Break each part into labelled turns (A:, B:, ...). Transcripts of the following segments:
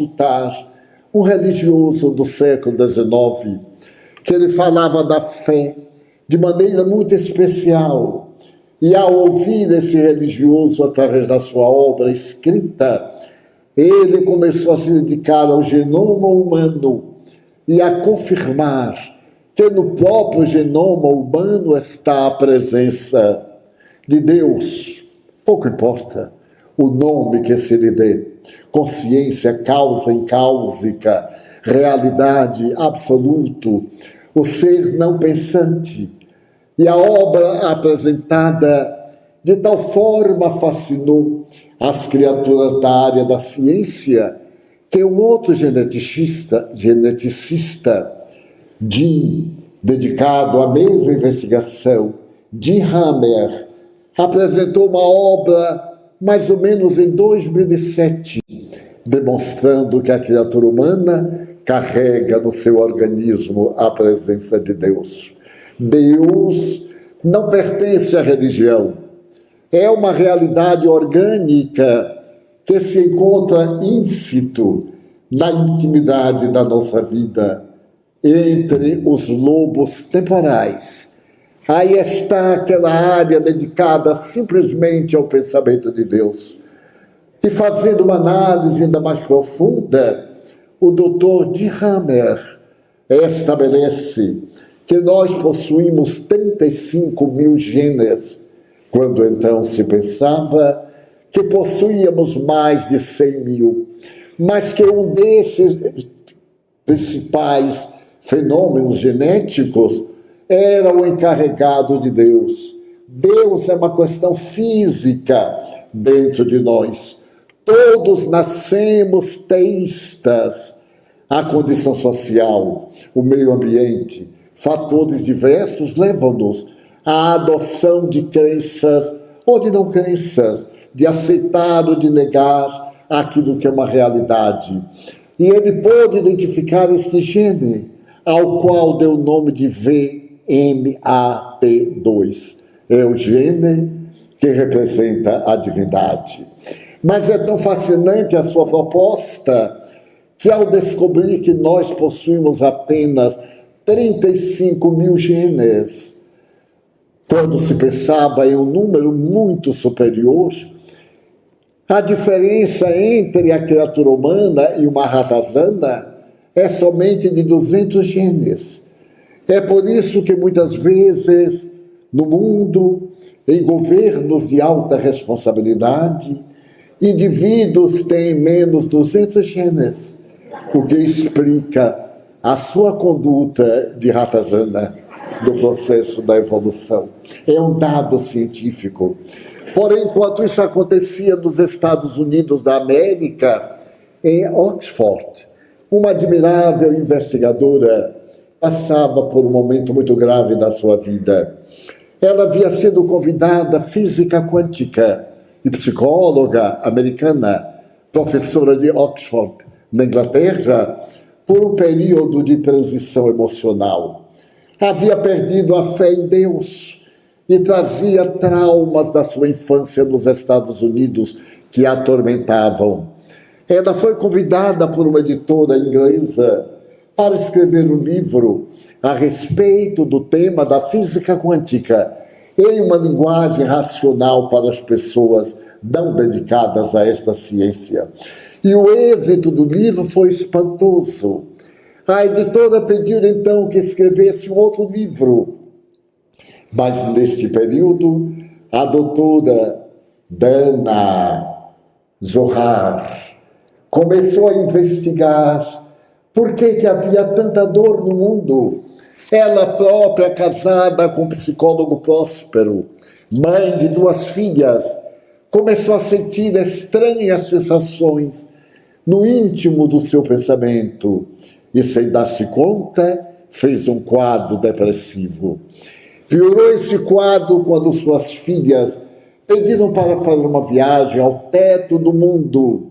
A: consultar um religioso do século XIX, que ele falava da fé de maneira muito especial. E ao ouvir esse religioso através da sua obra escrita, ele começou a se dedicar ao genoma humano e a confirmar que no próprio genoma humano está a presença de Deus. Pouco importa o nome que se lhe dê. Consciência, causa incáusica, realidade, absoluto, o ser não pensante. E a obra apresentada de tal forma fascinou as criaturas da área da ciência que um outro geneticista, Jim, dedicado à mesma investigação, Jim Hammer, apresentou uma obra mais ou menos em 2007, demonstrando que a criatura humana carrega no seu organismo a presença de Deus. Deus não pertence à religião. É uma realidade orgânica que se encontra íncito na intimidade da nossa vida, entre os lobos temporais. Aí está aquela área dedicada simplesmente ao pensamento de Deus. E fazendo uma análise ainda mais profunda, o Dr. Jim Hammer estabelece que nós possuímos 35 mil genes, quando então se pensava que possuíamos mais de 100 mil, mas que um desses principais fenômenos genéticos era o encarregado de Deus. Deus é uma questão física dentro de nós. Todos nascemos teístas. A condição social, o meio ambiente, fatores diversos levam-nos à adoção de crenças ou de não crenças, de aceitar ou de negar aquilo que é uma realidade. E ele pôde identificar esse gene, ao qual deu o nome de VMAT2. É o gene que representa a divindade. Mas é tão fascinante a sua proposta que, ao descobrir que nós possuímos apenas 35 mil genes, quando se pensava em um número muito superior, a diferença entre a criatura humana e uma ratazana é somente de 200 genes. É por isso que muitas vezes, no mundo, em governos de alta responsabilidade, indivíduos têm menos 200 genes, o que explica a sua conduta de ratazana do processo da evolução. É um dado científico. Porém, enquanto isso acontecia nos Estados Unidos da América, em Oxford, uma admirável investigadora passava por um momento muito grave da sua vida. Ela havia sido convidada física quântica e psicóloga americana, professora de Oxford, na Inglaterra, por um período de transição emocional. Havia perdido a fé em Deus e trazia traumas da sua infância nos Estados Unidos que a atormentavam. Ela foi convidada por uma editora inglesa para escrever um livro a respeito do tema da física quântica em uma linguagem racional para as pessoas não dedicadas a esta ciência. E o êxito do livro foi espantoso. A editora pediu então que escrevesse um outro livro. Mas neste período, a doutora Dana Zohar começou a investigar por que havia tanta dor no mundo. Ela própria, casada com um psicólogo próspero, mãe de 2 filhas, começou a sentir estranhas sensações no íntimo do seu pensamento e, sem dar-se conta, fez um quadro depressivo. Piorou esse quadro quando suas filhas pediram para fazer uma viagem ao teto do mundo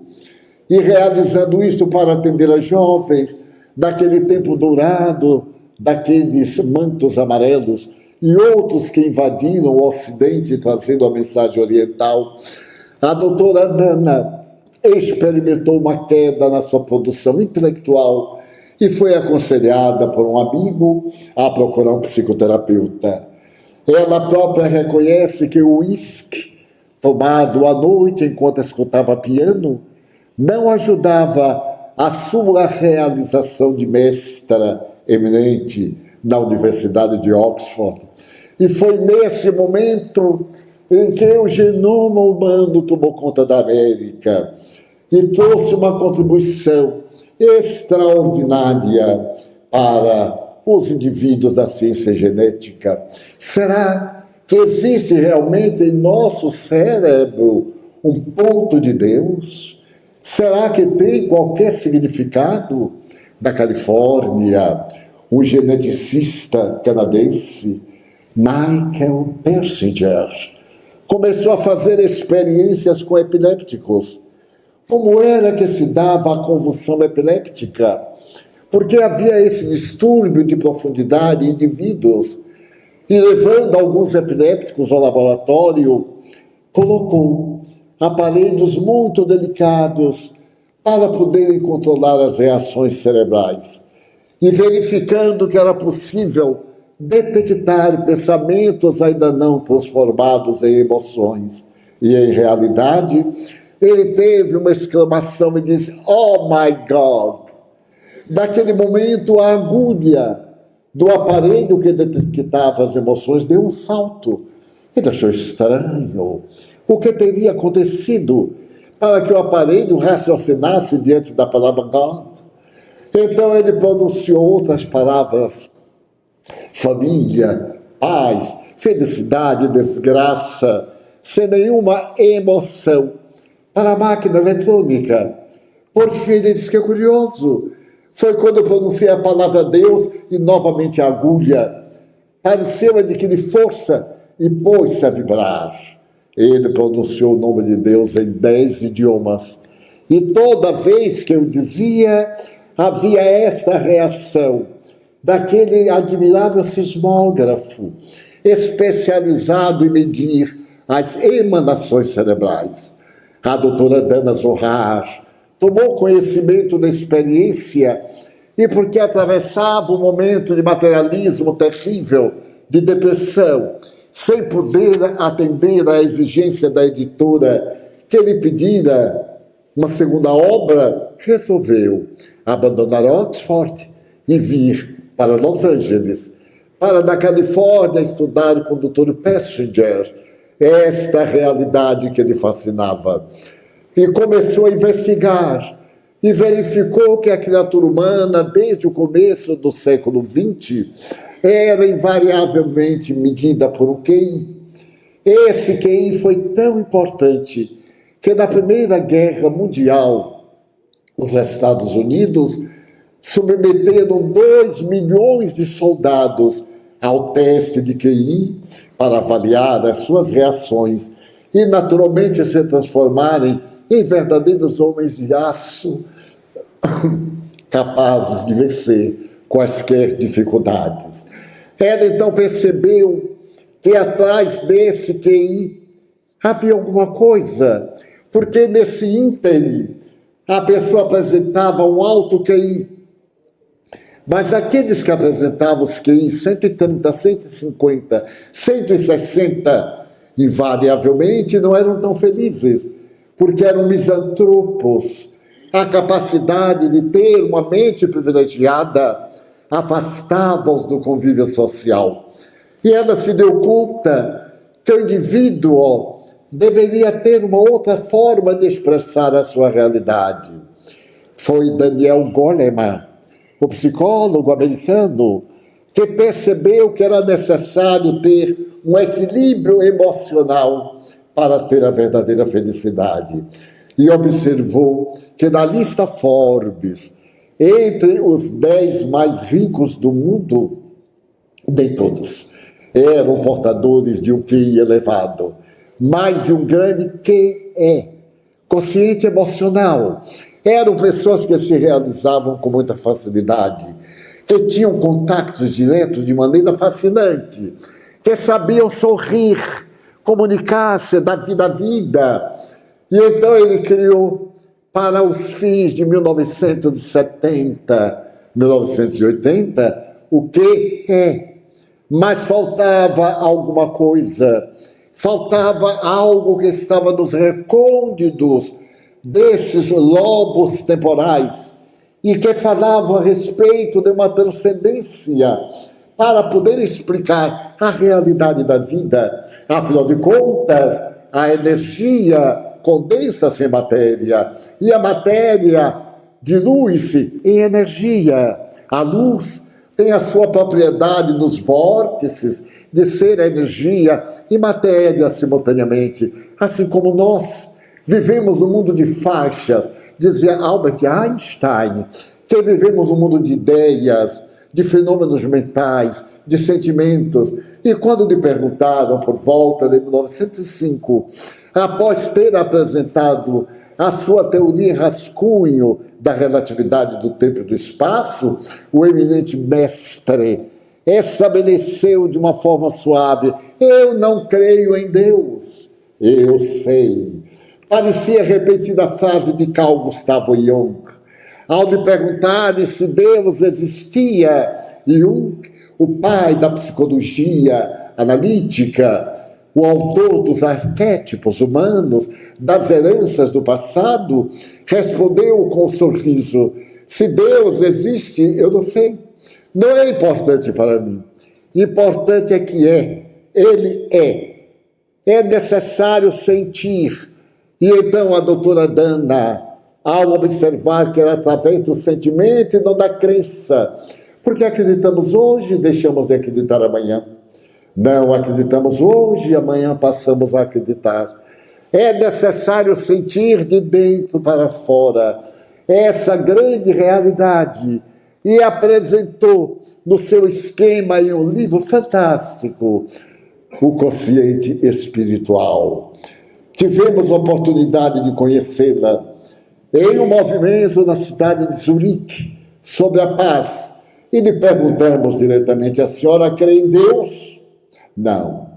A: e, realizando isto para atender as jovens daquele tempo dourado, daqueles mantos amarelos e outros que invadiram o Ocidente trazendo a mensagem oriental, a doutora Dana experimentou uma queda na sua produção intelectual e foi aconselhada por um amigo a procurar um psicoterapeuta. Ela própria reconhece que o uísque, tomado à noite enquanto escutava piano, não ajudava a sua realização de mestra eminente na Universidade de Oxford. E foi nesse momento em que o genoma humano tomou conta da América e trouxe uma contribuição extraordinária para os indivíduos da ciência genética. Será que existe realmente em nosso cérebro um ponto de Deus? Será que tem qualquer significado? Na Califórnia, um geneticista canadense, Michael Persinger, começou a fazer experiências com epilépticos. Como era que se dava a convulsão epiléptica? Porque havia esse distúrbio de profundidade em indivíduos. E levando alguns epilépticos ao laboratório, colocou aparelhos muito delicados para poderem controlar as reações cerebrais. E verificando que era possível detectar pensamentos ainda não transformados em emoções e em realidade, ele teve uma exclamação e disse: "Oh my God!" Naquele momento, a agulha do aparelho que detectava as emoções deu um salto. Ele achou estranho. O que teria acontecido para que o aparelho raciocinasse diante da palavra God? Então ele pronunciou outras palavras: família, paz, felicidade, desgraça, sem nenhuma emoção. Para a máquina eletrônica. Por fim, ele disse que é curioso. Foi quando eu pronunciei a palavra Deus e novamente a agulha pareceu adquirir força e pôs-se a vibrar. Ele pronunciou o nome de Deus em 10 idiomas. E toda vez que eu dizia, havia essa reação daquele admirável sismógrafo, especializado em medir as emanações cerebrais. A doutora Dana Zohar tomou conhecimento da experiência e, porque atravessava um momento de materialismo terrível, de depressão, sem poder atender à exigência da editora que lhe pedira uma segunda obra, resolveu abandonar Oxford e vir para Los Angeles, para na Califórnia estudar com o Dr. Persinger esta realidade que lhe fascinava. E começou a investigar e verificou que a criatura humana, desde o começo do século XX, era invariavelmente medida por um QI. Esse QI foi tão importante que na Primeira Guerra Mundial, os Estados Unidos submeteram 2 milhões de soldados ao teste de QI para avaliar as suas reações e, naturalmente, se transformarem em verdadeiros homens de aço, capazes de vencer quaisquer dificuldades. Ela então percebeu que atrás desse QI havia alguma coisa, porque nesse ínterim a pessoa apresentava um alto QI, mas aqueles que apresentavam os QI 130, 150, 160, invariavelmente não eram tão felizes, porque eram misantropos. A capacidade de ter uma mente privilegiada afastava-os do convívio social. E ela se deu conta que o indivíduo deveria ter uma outra forma de expressar a sua realidade. Foi Daniel Goleman, o psicólogo americano, que percebeu que era necessário ter um equilíbrio emocional para ter a verdadeira felicidade. E observou que na lista Forbes, entre os 10 mais ricos do mundo, nem todos eram portadores de um QI elevado, mas de um grande QE, consciente emocional. Eram pessoas que se realizavam com muita facilidade, que tinham contactos diretos de maneira fascinante, que sabiam sorrir, comunicar-se da vida a vida. E então ele criou para os fins de 1970, 1980, o que é. Mas faltava alguma coisa, faltava algo que estava nos recônditos desses lobos temporais e que falavam a respeito de uma transcendência para poder explicar a realidade da vida. Afinal de contas, a energia condensa-se em matéria e a matéria dilui-se em energia. A luz tem a sua propriedade nos vórtices de ser energia e matéria simultaneamente, assim como nós vivemos no mundo de faixas, dizia Albert Einstein, que vivemos no mundo de ideias, de fenômenos mentais, de sentimentos. E quando lhe perguntaram, por volta de 1905, após ter apresentado a sua teoria em rascunho da relatividade do tempo e do espaço, o eminente mestre estabeleceu de uma forma suave: eu não creio em Deus, eu sei. Parecia repetida a frase de Carl Gustav Jung. Ao lhe perguntarem se Deus existia, Jung, o pai da psicologia analítica, o autor dos arquétipos humanos, das heranças do passado, respondeu com um sorriso: se Deus existe, eu não sei. Não é importante para mim. Importante é que Ele é. É necessário sentir. E então a doutora Dana, ao observar que era através do sentimento e não da crença, porque acreditamos hoje e deixamos de acreditar amanhã. Não acreditamos hoje e amanhã passamos a acreditar. É necessário sentir de dentro para fora essa grande realidade. E apresentou no seu esquema em um livro fantástico, O Consciente Espiritual. Tivemos a oportunidade de conhecê-la em um movimento na cidade de Zurique sobre a paz. E lhe perguntamos diretamente: a senhora crê em Deus? Não,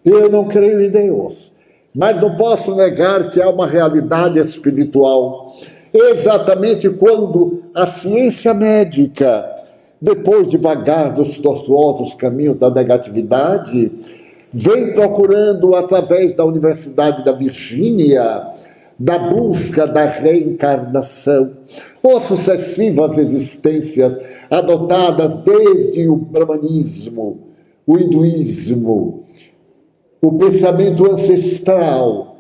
A: eu não creio em Deus, mas não posso negar que há uma realidade espiritual. Exatamente quando a ciência médica, depois de vagar dos tortuosos caminhos da negatividade, vem procurando, através da Universidade da Virgínia, da busca da reencarnação, ou sucessivas existências adotadas desde o brahmanismo, o hinduísmo, o pensamento ancestral,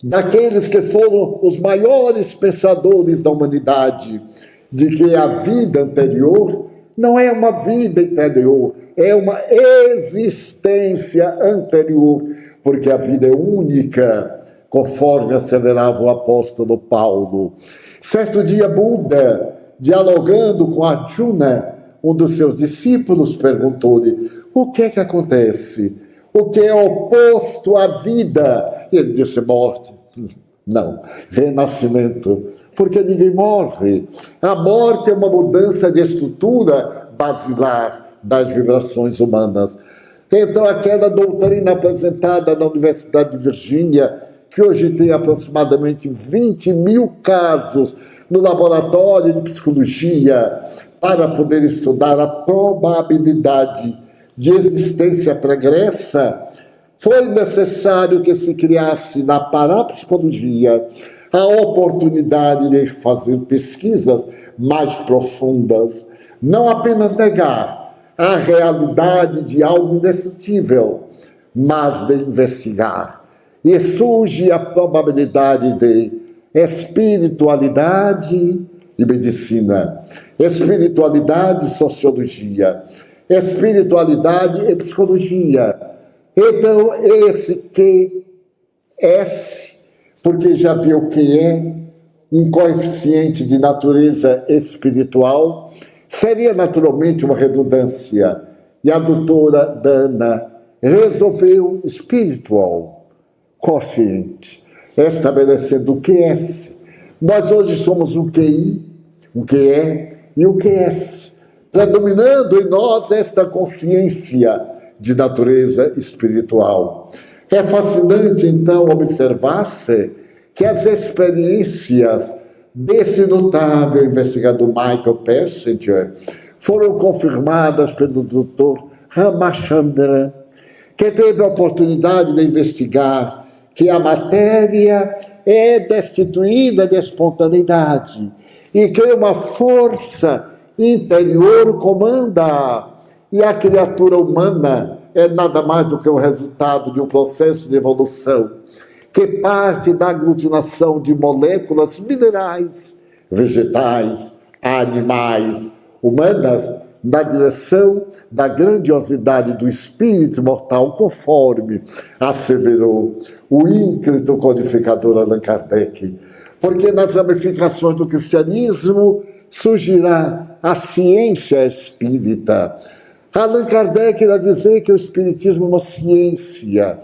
A: daqueles que foram os maiores pensadores da humanidade, de que a vida anterior não é uma vida interior, é uma existência anterior, porque a vida é única, conforme asseverava o apóstolo Paulo. Certo dia, Buda, dialogando com Arjuna, um dos seus discípulos, perguntou-lhe: o que é que acontece? O que é oposto à vida? E ele disse: morte. Não, renascimento, porque ninguém morre. A morte é uma mudança de estrutura basilar das vibrações humanas. Então, aquela doutrina apresentada na Universidade de Virgínia, que hoje tem aproximadamente 20 mil casos no laboratório de psicologia, para poder estudar a probabilidade de existência pregressa, foi necessário que se criasse na parapsicologia a oportunidade de fazer pesquisas mais profundas, não apenas negar a realidade de algo indestrutível, mas de investigar. E surge a probabilidade de espiritualidade e medicina, espiritualidade e sociologia, espiritualidade e psicologia. Então, esse QS, porque já viu o que é um coeficiente de natureza espiritual, seria naturalmente uma redundância. E a doutora Dana resolveu espiritual, consciente, estabelecendo o QS. Nós hoje somos um QI, um QE e um QS, predominando em nós esta consciência de natureza espiritual. É fascinante, então, observar-se que as experiências desse notável investigador Michael Persinger foram confirmadas pelo Dr. Ramachandran, que teve a oportunidade de investigar que a matéria é destituída de espontaneidade e que uma força interior comanda, e a criatura humana é nada mais do que o resultado de um processo de evolução que parte da aglutinação de moléculas minerais, vegetais, animais, humanas, na direção da grandiosidade do espírito mortal, conforme asseverou o ínclito codificador Allan Kardec. Porque nas ramificações do cristianismo surgirá a ciência espírita. Allan Kardec irá dizer que o espiritismo é uma ciência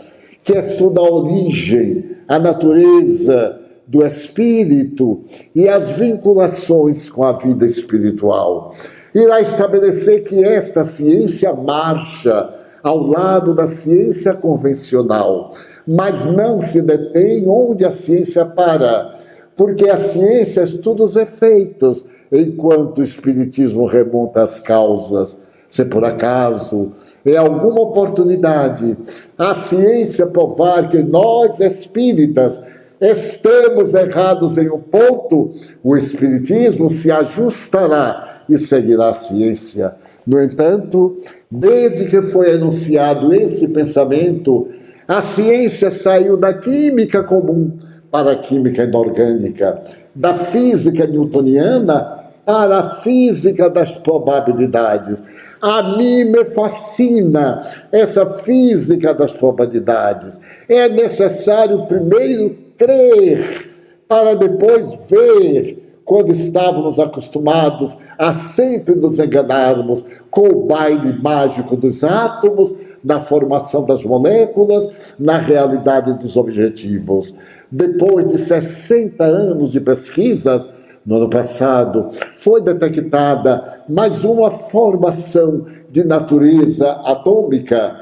A: que estuda a origem, a natureza do espírito e as vinculações com a vida espiritual. Irá estabelecer que esta ciência marcha ao lado da ciência convencional, mas não se detém onde a ciência para, porque a ciência estuda os efeitos, enquanto o espiritismo remonta às causas. Se por acaso, em alguma oportunidade, a ciência provar que nós espíritas estamos errados em um ponto, o espiritismo se ajustará e seguirá a ciência. No entanto, desde que foi enunciado esse pensamento, a ciência saiu da química comum para a química inorgânica, da física newtoniana para a física das probabilidades. A mim me fascina essa física das probabilidades. É necessário primeiro crer, para depois ver, quando estávamos acostumados a sempre nos enganarmos com o baile mágico dos átomos, na formação das moléculas, na realidade dos objetivos. Depois de 60 anos de pesquisas, no ano passado, foi detectada mais uma formação de natureza atômica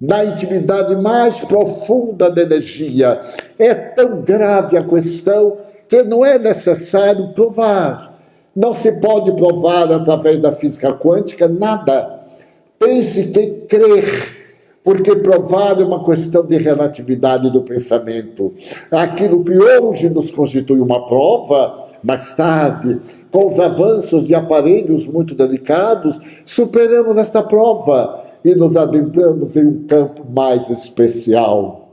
A: na intimidade mais profunda da energia. É tão grave a questão que não é necessário provar. Não se pode provar através da física quântica nada. Tem-se que crer, porque provar é uma questão de relatividade do pensamento. Aquilo que hoje nos constitui uma prova, mais tarde, com os avanços de aparelhos muito delicados, superamos esta prova e nos adentramos em um campo mais especial.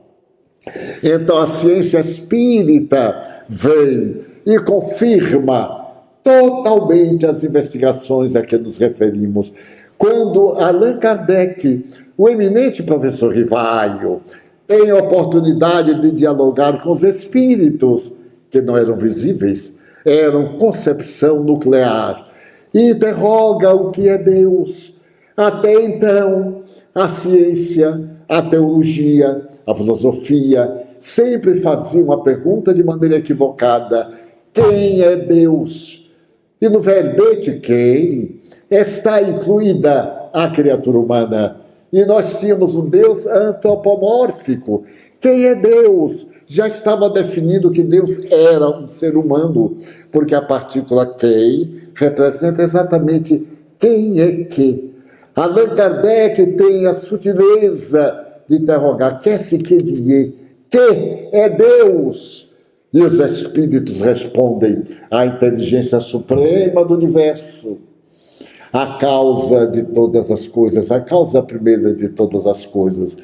A: Então a ciência espírita vem e confirma totalmente as investigações a que nos referimos. Quando Allan Kardec, o eminente professor Rivaio, tem a oportunidade de dialogar com os espíritos, que não eram visíveis, eram concepção nuclear, e interroga o que é Deus. Até então, a ciência, a teologia, a filosofia, sempre faziam uma pergunta de maneira equivocada: quem é Deus? E no verbete quem está incluída a criatura humana. E nós tínhamos um Deus antropomórfico. Quem é Deus? Já estava definido que Deus era um ser humano, porque a partícula quem representa exatamente quem é que. Allan Kardec tem a sutileza de interrogar: quer-se que dizer que é Deus? E os espíritos respondem: a inteligência suprema do universo, a causa de todas as coisas, a causa primeira de todas as coisas.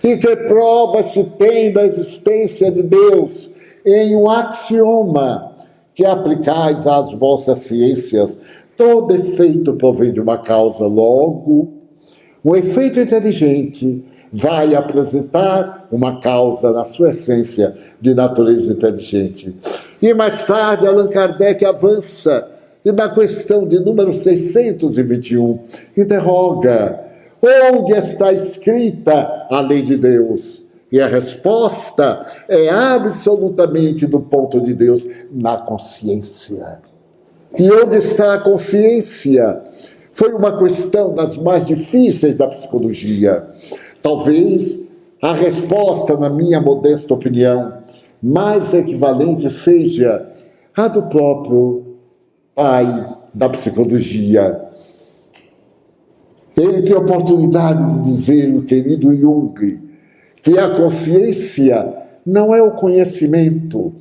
A: E que prova se tem da existência de Deus em um axioma que aplicais às vossas ciências? Todo efeito provém de uma causa, logo, um efeito inteligente vai apresentar uma causa na sua essência de natureza inteligente. E mais tarde, Allan Kardec avança e na questão de número 621, interroga: onde está escrita a lei de Deus? E a resposta é absolutamente do ponto de Deus, na consciência. E onde está a consciência? Foi uma questão das mais difíceis da psicologia. Talvez a resposta, na minha modesta opinião, mais equivalente seja a do próprio pai da psicologia. Ele tem a oportunidade de dizer, o querido Jung, que a consciência não é o conhecimento.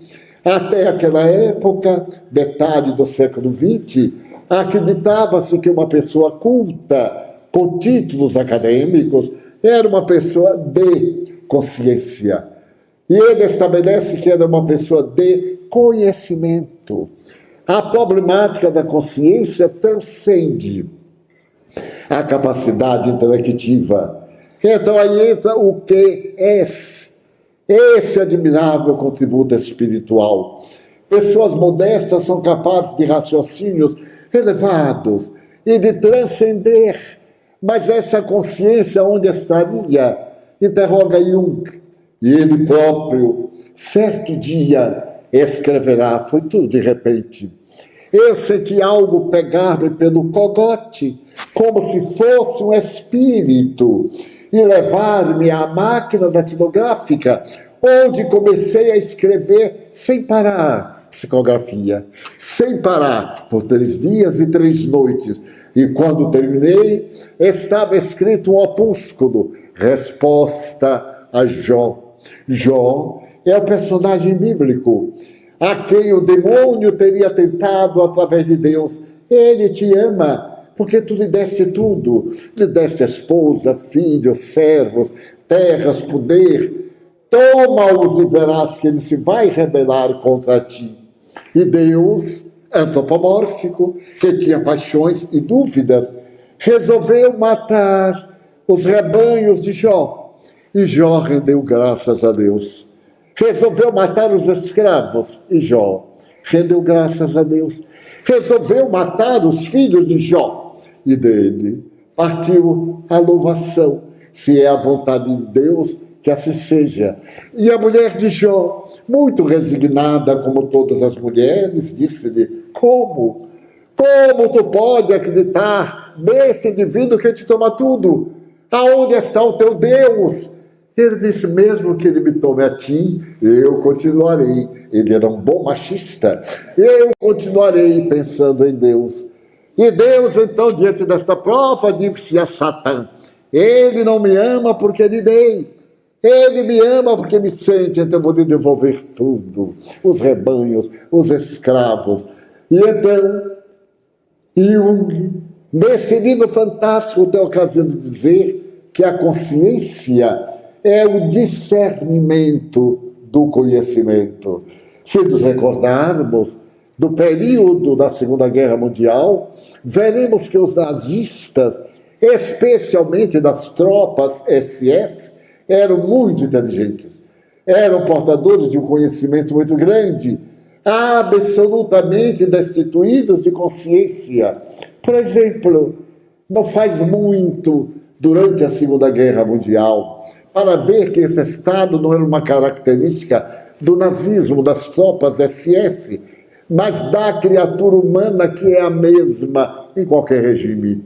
A: Até aquela época, metade do século XX, acreditava-se que uma pessoa culta, com títulos acadêmicos, era uma pessoa de consciência. E ele estabelece que era uma pessoa de conhecimento. A problemática da consciência transcende a capacidade intelectiva. Então aí entra o que é esse admirável contributo espiritual. Pessoas modestas são capazes de raciocínios elevados e de transcender. Mas essa consciência onde estaria? Interroga Jung. E ele próprio, certo dia, escreverá, foi tudo de repente. Eu senti algo pegar-me pelo cogote, como se fosse um espírito, e levar-me à máquina datilográfica, onde comecei a escrever sem parar, psicografia, sem parar, por 3 dias e 3 noites. E quando terminei, estava escrito um opúsculo, Resposta a Jó. Jó é o personagem bíblico, a quem o demônio teria tentado através de Deus. Ele te ama, porque tu lhe deste tudo. Lhe deste a esposa, filhos, servos, terras, poder. Toma-os e verás que ele se vai rebelar contra ti. E Deus, antropomórfico, que tinha paixões e dúvidas, resolveu matar os rebanhos de Jó. E Jó rendeu graças a Deus. Resolveu matar os escravos, e Jó rendeu graças a Deus. Resolveu matar os filhos de Jó, e dele partiu a louvação. Se é a vontade de Deus, que assim seja. E a mulher de Jó, muito resignada, como todas as mulheres, disse-lhe, como tu pode acreditar nesse indivíduo que te toma tudo? Aonde está o teu Deus? Ele disse, mesmo que ele me tome a ti, eu continuarei. Ele era um bom machista. Eu continuarei pensando em Deus. E Deus, então, diante desta prova, disse a Satã, ele não me ama porque lhe dei. Ele me ama porque me sente, então eu vou lhe devolver tudo. Os rebanhos, os escravos. E então, Jung, nesse livro fantástico, tem a ocasião de dizer que a consciência é o discernimento do conhecimento. Se nos recordarmos do período da Segunda Guerra Mundial, veremos que os nazistas, especialmente das tropas SS, eram muito inteligentes. Eram portadores de um conhecimento muito grande, absolutamente destituídos de consciência. Por exemplo, não faz muito, durante a Segunda Guerra Mundial, para ver que esse Estado não era uma característica do nazismo, das tropas SS, mas da criatura humana que é a mesma em qualquer regime.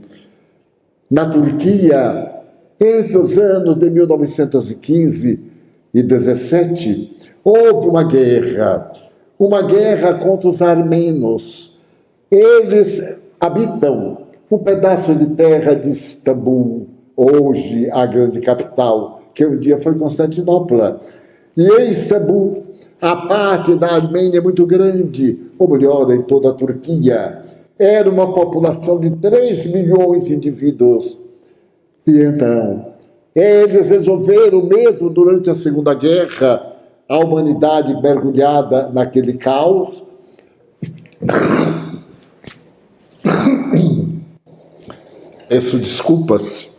A: Na Turquia, entre os anos de 1915 e 17, houve uma guerra contra os armenos. Eles habitam um pedaço de terra de Istambul, hoje a grande capital, que um dia foi Constantinopla. E em Istambul, a parte da Armênia é muito grande, ou melhor, em toda a Turquia. Era uma população de 3 milhões de indivíduos. E então, eles resolveram, mesmo durante a Segunda Guerra, a humanidade mergulhada naquele caos, peço desculpas,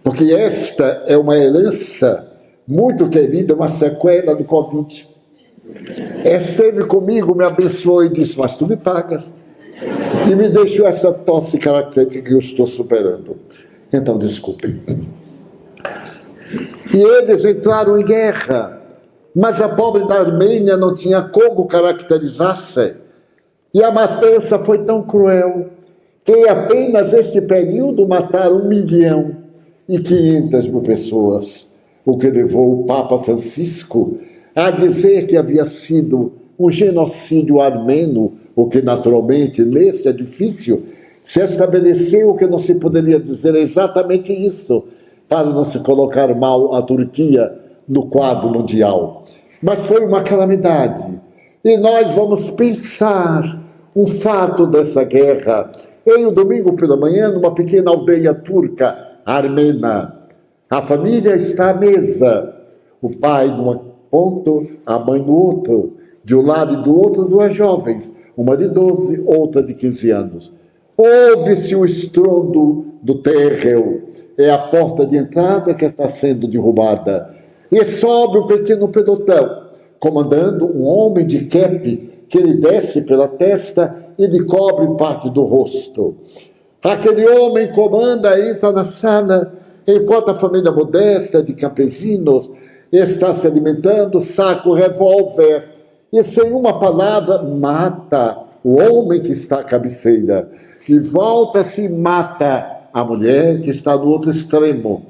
A: porque esta é uma herança muito querida, uma sequela do Covid. Esteve comigo, me abençoou e disse, mas tu me pagas. E me deixou essa tosse característica que eu estou superando. Então, desculpem. E eles entraram em guerra, mas a pobre da Armênia não tinha como caracterizar-se. E a matança foi tão cruel que em apenas este período mataram 1.500.000 pessoas, o que levou o Papa Francisco a dizer que havia sido um genocídio armeno, o que naturalmente nesse edifício se estabeleceu que não se poderia dizer exatamente isso, para não se colocar mal a Turquia no quadro mundial. Mas foi uma calamidade. E nós vamos pensar um fato dessa guerra em um domingo pela manhã, numa pequena aldeia turca, armena. A família está à mesa, o pai num ponto, a mãe no outro. De um lado e do outro, duas jovens, uma de 12, outra de 15 anos. Ouve-se o estrondo do térreo, é a porta de entrada que está sendo derrubada. E sobe um pequeno pelotão, comandando um homem de quepe que lhe desce pela testa e lhe cobre parte do rosto. Aquele homem comanda, entra na sala, enquanto a família modesta de campesinos está se alimentando, saca o revólver e, sem uma palavra, mata o homem que está à cabeceira. E volta-se e mata a mulher que está no outro extremo.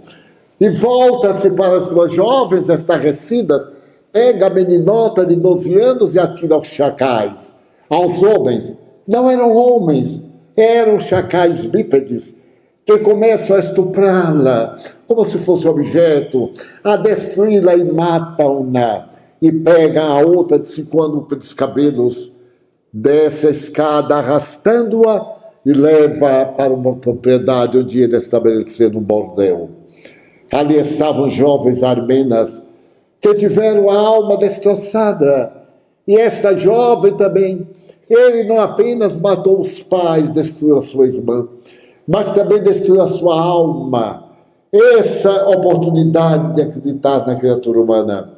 A: E volta-se para as duas jovens estarrecidas, pega a meninota de 12 anos e atira aos chacais. Aos homens. Não eram homens, eram chacais bípedes que começam a estuprá-la como se fosse objeto, a destruí-la e matam-na. E pega a outra de 5 anos pelos cabelos, desce a escada arrastando-a e leva para uma propriedade onde ele estabeleceu um bordel. Ali estavam jovens armenas que tiveram a alma destroçada. E esta jovem também, ele não apenas matou os pais, destruiu a sua irmã, mas também destruiu a sua alma. Essa oportunidade de acreditar na criatura humana.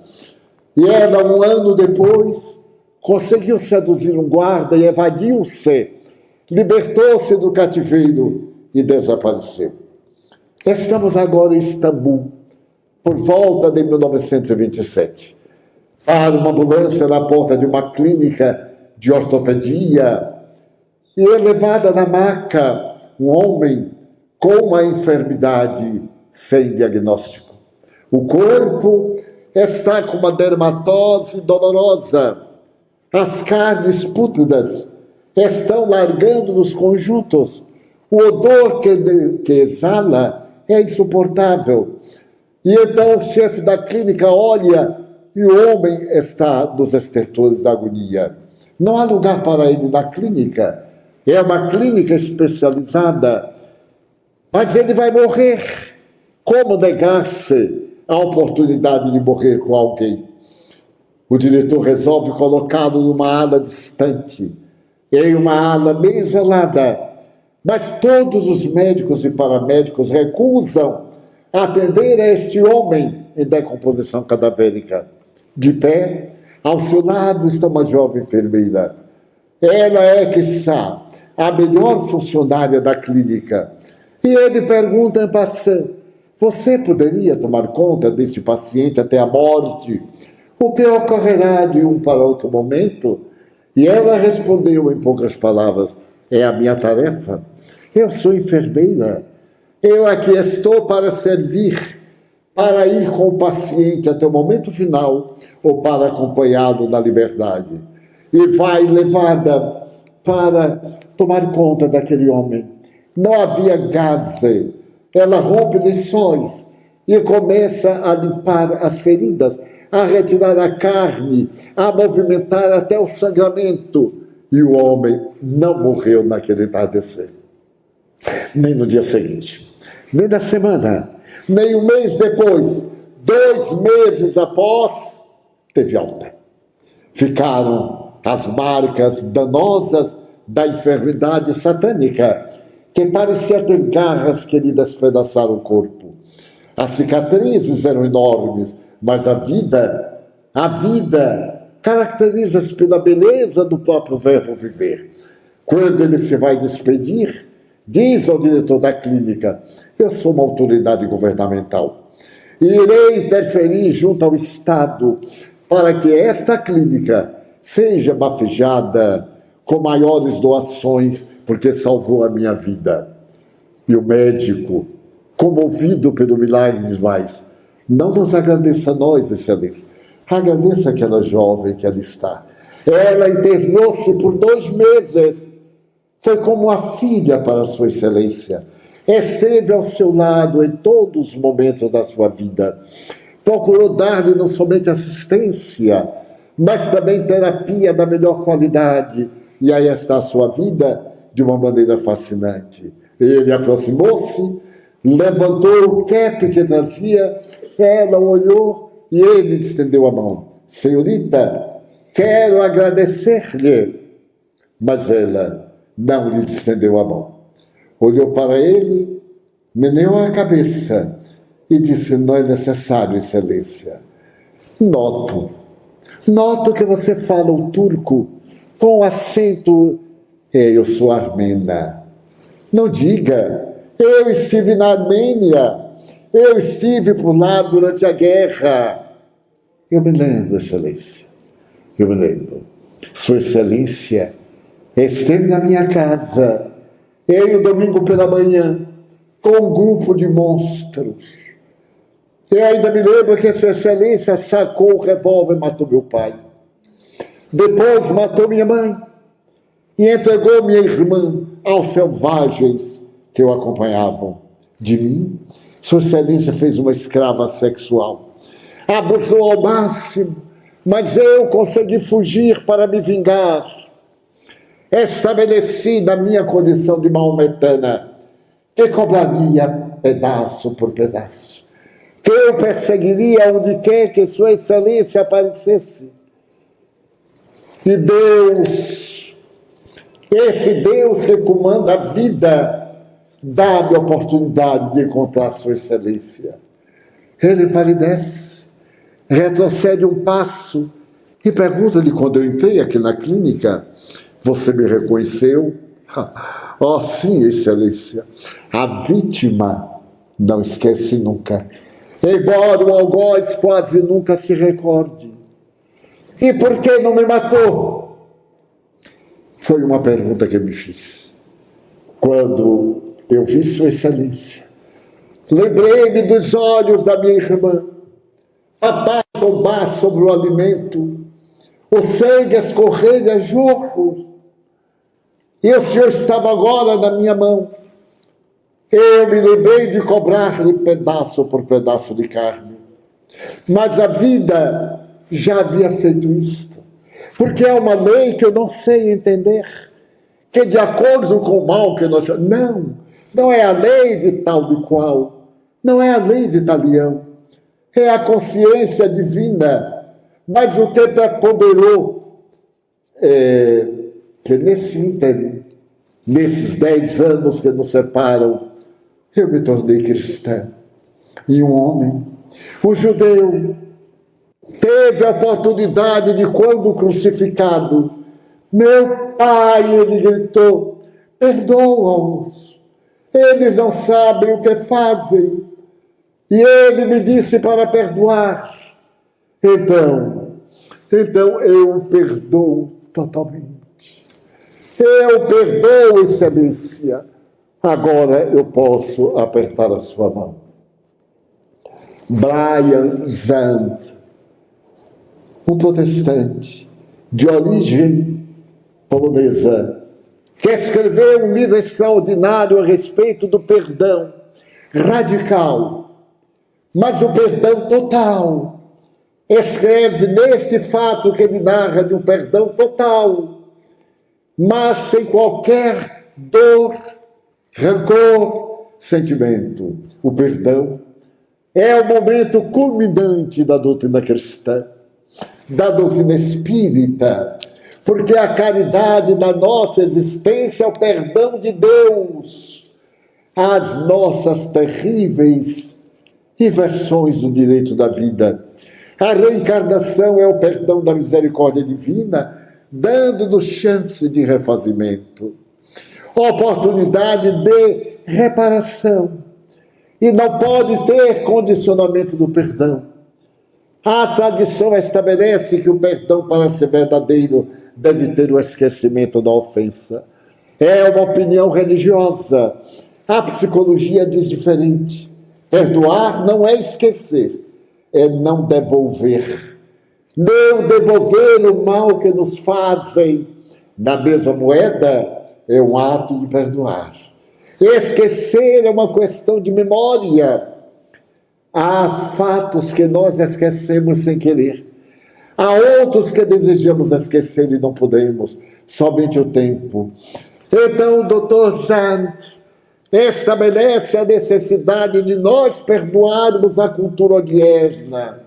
A: E ela, um ano depois, conseguiu seduzir um guarda e evadiu-se, libertou-se do cativeiro e desapareceu. Estamos agora em Istambul, por volta de 1927. Para uma ambulância na porta de uma clínica de ortopedia e é levada na maca um homem com uma enfermidade sem diagnóstico. O corpo está com uma dermatose dolorosa. As carnes pútridas estão largando nos conjuntos. O odor que exala é insuportável. E então o chefe da clínica olha e o homem está nos estertores da agonia. Não há lugar para ele na clínica. É uma clínica especializada. Mas ele vai morrer. Como negar-se a oportunidade de morrer com alguém? O diretor resolve colocá-lo numa ala distante, em uma ala meio isolada. Mas todos os médicos e paramédicos recusam atender a este homem em decomposição cadavérica. De pé, ao seu lado está uma jovem enfermeira. Ela é, quiçá, a melhor funcionária da clínica. E ele pergunta em passant: você poderia tomar conta deste paciente até a morte? O que ocorrerá de um para outro momento? E ela respondeu em poucas palavras: é a minha tarefa. Eu sou enfermeira. Eu aqui estou para servir, para ir com o paciente até o momento final ou para acompanhá-lo na liberdade. E vai levada para tomar conta daquele homem. Não havia gaze. Ela rompe lençóis e começa a limpar as feridas, a retirar a carne, a movimentar até o sangramento. E o homem não morreu naquele entardecer. Nem no dia seguinte, nem na semana, nem um mês depois, 2 meses após, teve alta. Ficaram as marcas danosas da enfermidade satânica, que parecia ter garras que lhe despedaçaram o corpo. As cicatrizes eram enormes, mas a vida caracteriza-se pela beleza do próprio verbo viver. Quando ele se vai despedir, diz ao diretor da clínica: eu sou uma autoridade governamental e irei interferir junto ao Estado para que esta clínica seja bafejada com maiores doações, porque salvou a minha vida. E o médico, comovido pelo milagre, diz mais: não nos agradeça a nós, excelência. Agradeça aquela jovem que ali está. Ela internou-se por 2 meses. Foi como uma filha para a Sua Excelência. Esteve ao seu lado em todos os momentos da sua vida. Procurou dar-lhe não somente assistência, mas também terapia da melhor qualidade. E aí está a sua vida de uma maneira fascinante. Ele aproximou-se, levantou o cap que trazia, ela olhou e ele estendeu a mão. Senhorita, quero agradecer-lhe. Mas ela não lhe estendeu a mão. Olhou para ele, meneou a cabeça e disse: não é necessário, Excelência. Noto que você fala o turco com acento. Eu sou armena. Não diga, eu estive na Armênia, eu estive por lá durante a guerra. Eu me lembro, Excelência, eu me lembro. Sua Excelência esteve na minha casa, eu domingo pela manhã, com um grupo de monstros. Eu ainda me lembro que Sua Excelência sacou o revólver e matou meu pai. Depois matou minha mãe e entregou minha irmã aos selvagens que o acompanhavam. De mim, Sua Excelência fez uma escrava sexual. Abusou ao máximo, mas eu consegui fugir para me vingar. Estabeleci na minha condição de maometana que cobraria pedaço por pedaço, que eu perseguiria onde quer que Sua Excelência aparecesse. E Deus, esse Deus que comanda a vida, dá-me a oportunidade de encontrar Sua Excelência. Ele palidece, retrocede um passo e pergunta-lhe: quando eu entrei aqui na clínica, você me reconheceu? Oh, sim, Excelência. A vítima não esquece nunca, embora o algoz quase nunca se recorde. E por que não me matou? Foi uma pergunta que me fiz. Quando eu vi Sua Excelência, lembrei-me dos olhos da minha irmã, papai tombar sobre o alimento, o sangue escorrer a jorros, e o Senhor estava agora na minha mão. Eu me lembrei de cobrar-lhe pedaço por pedaço de carne. Mas a vida já havia feito isto. Porque é uma lei que eu não sei entender. Que de acordo com o mal que nós... Não é a lei de tal e qual. Não é a lei de Italião. É a consciência divina. Mas o tempo ponderou que nesse ínterim, nesses 10 anos que nos separam, eu me tornei cristã. E um homem, um judeu, teve a oportunidade de, quando crucificado, meu pai, ele gritou: perdoa-os, eles não sabem o que fazem. E ele me disse para perdoar. Então eu o perdoo totalmente. Eu perdoo, Excelência. Agora eu posso apertar a sua mão. Brian Zand, um protestante de origem polonesa, que escreveu um livro extraordinário a respeito do perdão radical, mas o perdão total. Escreve nesse fato que ele narra de um perdão total, mas sem qualquer dor, rancor, sentimento. O perdão é o momento culminante da doutrina cristã, da doutrina espírita, porque a caridade da nossa existência é o perdão de Deus às nossas terríveis inversões do direito da vida. A reencarnação é o perdão da misericórdia divina, dando-nos chance de refazimento, oportunidade de reparação. E não pode ter condicionamento do perdão. A tradição estabelece que o perdão, para ser verdadeiro, deve ter o esquecimento da ofensa. É uma opinião religiosa. A psicologia diz diferente. Perdoar não é esquecer, é não devolver. não devolver o mal que nos fazem na mesma moeda é um ato de perdoar. Esquecer é uma questão de memória. Há fatos que nós esquecemos sem querer. Há outros que desejamos esquecer e não podemos, somente o tempo. Então, o Dr. Sant estabelece a necessidade de nós perdoarmos a cultura odierna,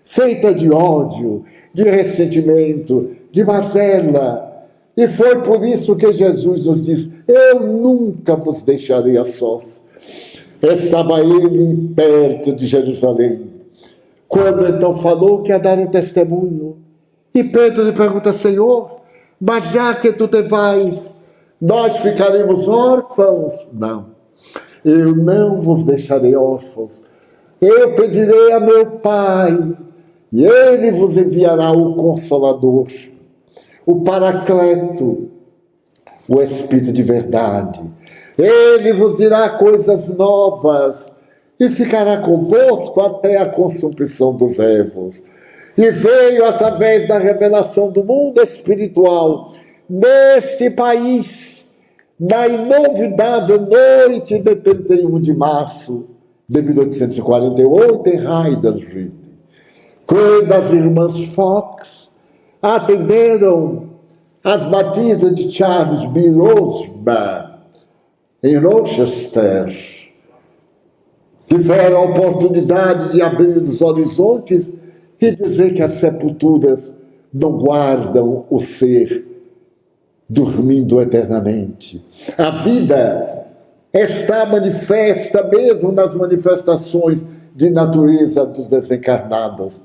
A: feita de ódio, de ressentimento, de mazela. E foi por isso que Jesus nos diz: eu nunca vos deixarei a sós. Estava ele perto de Jerusalém, quando então falou que ia dar um testemunho. E Pedro lhe pergunta: Senhor, mas já que tu te vais, nós ficaremos órfãos? Não, eu não vos deixarei órfãos. Eu pedirei a meu Pai, e Ele vos enviará o Consolador, o Paracleto, o Espírito de verdade. Ele vos dirá coisas novas e ficará convosco até a consumpção dos séculos. E veio através da revelação do mundo espiritual nesse país, na inovidável noite de 31 de março de 1848, em Heidelberg, quando as irmãs Fox atenderam as batidas de Charles B. Rosman em Rochester, tiveram a oportunidade de abrir os horizontes e dizer que as sepulturas não guardam o ser dormindo eternamente. A vida está manifesta mesmo nas manifestações de natureza dos desencarnados.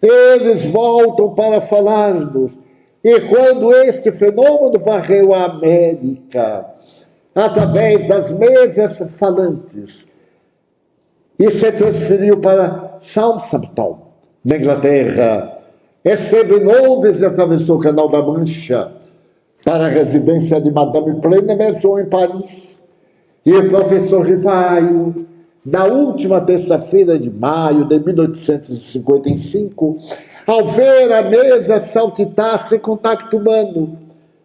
A: Eles voltam para falar-nos. E quando este fenômeno varreu a América, através das mesas falantes, e se transferiu para Southampton, na Inglaterra, esteve em Londres e atravessou o Canal da Mancha para a residência de Madame Pleine-Maison em Paris. E o professor Rivaio, na última terça-feira de maio de 1855, ao ver a mesa saltitar sem contato humano,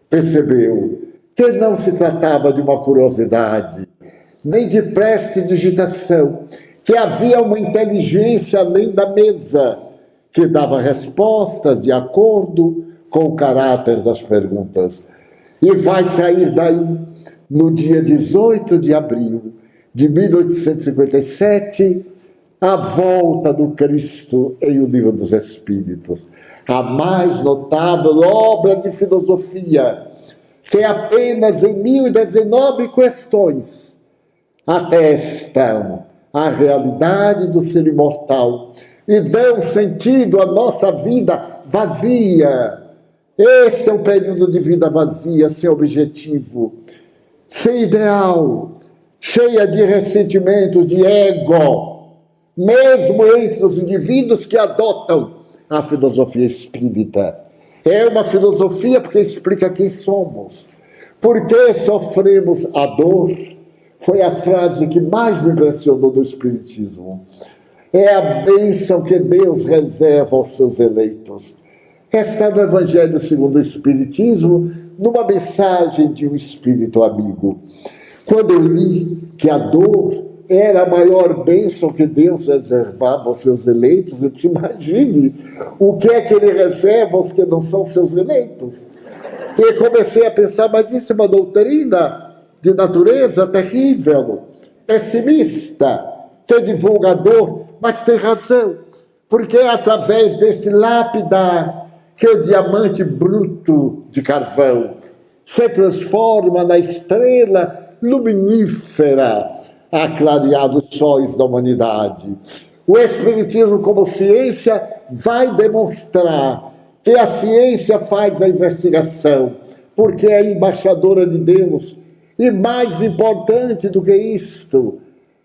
A: percebeu que não se tratava de uma curiosidade, nem de prestidigitação, que havia uma inteligência além da mesa, que dava respostas de acordo com o caráter das perguntas. E vai sair daí, no dia 18 de abril de 1857, a volta do Cristo em O Livro dos Espíritos, a mais notável obra de filosofia, que apenas em 1019 questões atestam a realidade do ser imortal e dão sentido à nossa vida vazia. Este é um período de vida vazia, sem objetivo, sem ideal, cheia de ressentimentos, de ego, mesmo entre os indivíduos que adotam a filosofia espírita. É uma filosofia porque explica quem somos, por que sofremos a dor. Foi a frase que mais me impressionou do Espiritismo. É a bênção que Deus reserva aos seus eleitos. Está no Evangelho segundo o Espiritismo, numa mensagem de um espírito amigo. Quando eu li que a dor era a maior bênção que Deus reservava aos seus eleitos, eu disse: imagine o que é que ele reserva aos que não são seus eleitos. E comecei a pensar, mas isso é uma doutrina de natureza terrível, pessimista, que é divulgador, mas tem razão, porque é através desse lapidar que o diamante bruto de carvão se transforma na estrela luminífera a clarear os sóis da humanidade. O Espiritismo, como ciência, vai demonstrar que a ciência faz a investigação, porque é embaixadora de Deus. E mais importante do que isto,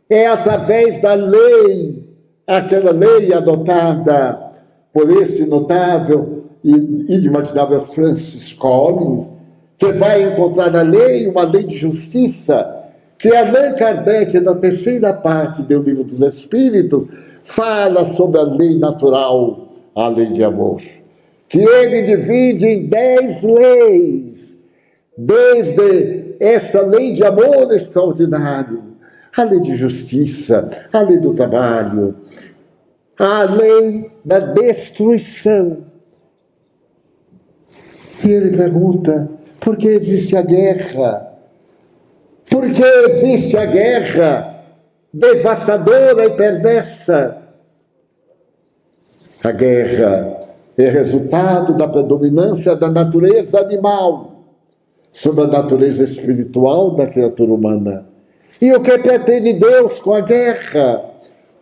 A: é através da lei, aquela lei adotada por este notável e inimaginável Francis Collins, que vai encontrar na lei uma lei de justiça, que Allan Kardec, na terceira parte do Livro dos Espíritos, fala sobre a lei natural, a lei de amor. que ele divide em 10 leis, desde essa lei de amor extraordinário, a lei de justiça, a lei do trabalho, a lei da destruição. E ele pergunta, por que existe a guerra? Por que existe a guerra devastadora e perversa? A guerra é resultado da predominância da natureza animal sobre a natureza espiritual da criatura humana. E o que pretende Deus com a guerra?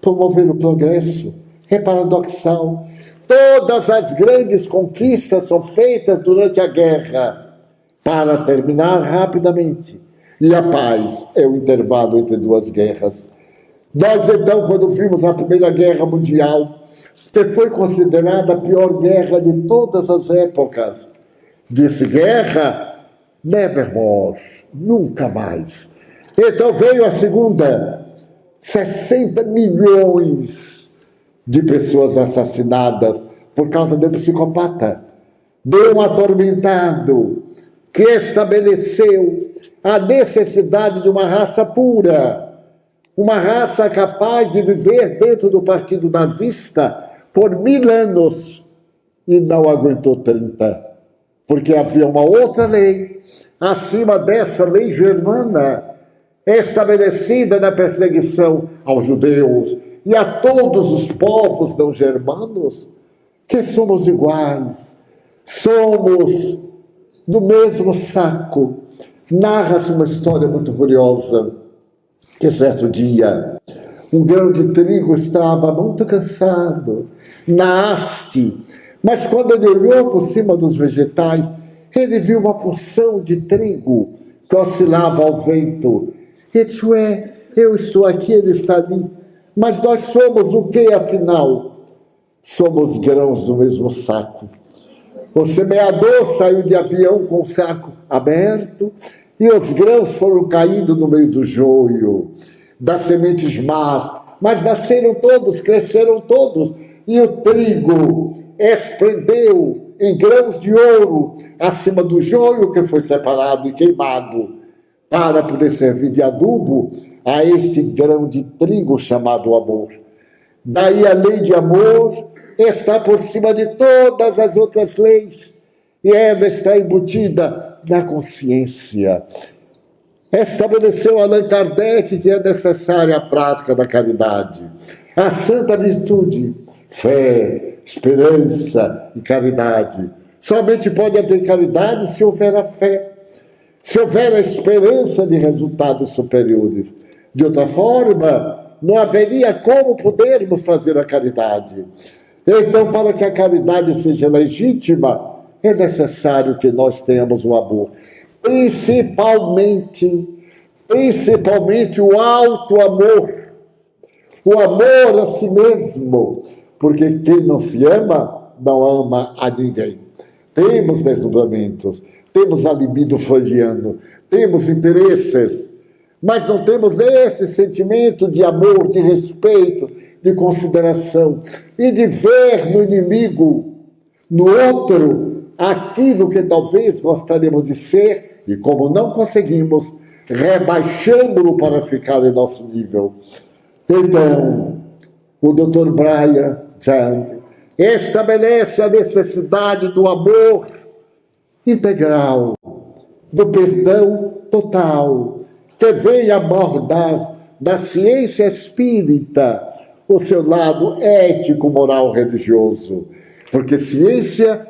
A: Promover o progresso. É paradoxal. Todas as grandes conquistas são feitas durante a guerra para terminar rapidamente. E a paz é o intervalo entre duas guerras. Nós, então, quando vimos a Primeira Guerra Mundial, que foi considerada a pior guerra de todas as épocas, disse guerra, nevermore, nunca mais. Então veio a segunda, 60 milhões de pessoas assassinadas por causa de um psicopata, de um atormentado, que estabeleceu a necessidade de uma raça pura, uma raça capaz de viver dentro do partido nazista por 1000 anos, e não aguentou 30, porque havia uma outra lei, acima dessa lei germana, estabelecida na perseguição aos judeus e a todos os povos não germanos, que somos iguais, somos do mesmo saco. Narra-se uma história muito curiosa, que certo dia um grão de trigo estava muito cansado na haste, mas quando ele olhou por cima dos vegetais, ele viu uma porção de trigo que oscilava ao vento. Ele disse, eu estou aqui, ele está ali, mas nós somos o que, afinal? Somos grãos do mesmo saco. O semeador saiu de avião com o saco aberto e os grãos foram caindo no meio do joio, das sementes más, mas nasceram todos, cresceram todos, e o trigo esplendeu em grãos de ouro acima do joio que foi separado e queimado para poder servir de adubo a este grão de trigo chamado amor. Daí a lei de amor está por cima de todas as outras leis, e ela está embutida na consciência. Estabeleceu Allan Kardec que é necessária a prática da caridade, a santa virtude, fé, esperança e caridade. Somente pode haver caridade se houver a fé, se houver a esperança de resultados superiores. De outra forma, não haveria como podermos fazer a caridade. Então, para que a caridade seja legítima, é necessário que nós tenhamos o amor. Principalmente o alto amor, o amor a si mesmo, porque quem não se ama, não ama a ninguém. Temos desdobramentos, temos a libido freudiano, temos interesses, mas não temos esse sentimento de amor, de respeito, de consideração, e de ver no inimigo, no outro, aquilo que talvez gostaríamos de ser, e como não conseguimos, rebaixamos-lo para ficar em nosso nível. Então, o Dr. Brian Zand estabelece a necessidade do amor integral, do perdão total, que vem abordar da ciência espírita o seu lado ético, moral, religioso. Porque ciência,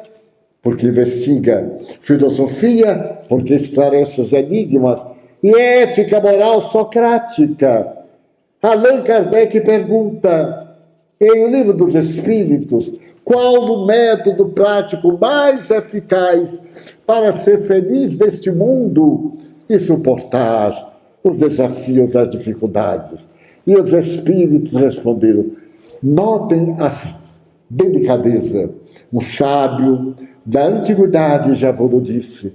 A: porque investiga, filosofia, porque esclarece os enigmas, e ética moral socrática. Allan Kardec pergunta, em O Livro dos Espíritos, qual o método prático mais eficaz para ser feliz neste mundo e suportar os desafios, as dificuldades? E os espíritos responderam, notem a delicadeza. Um sábio da antiguidade já vos disse,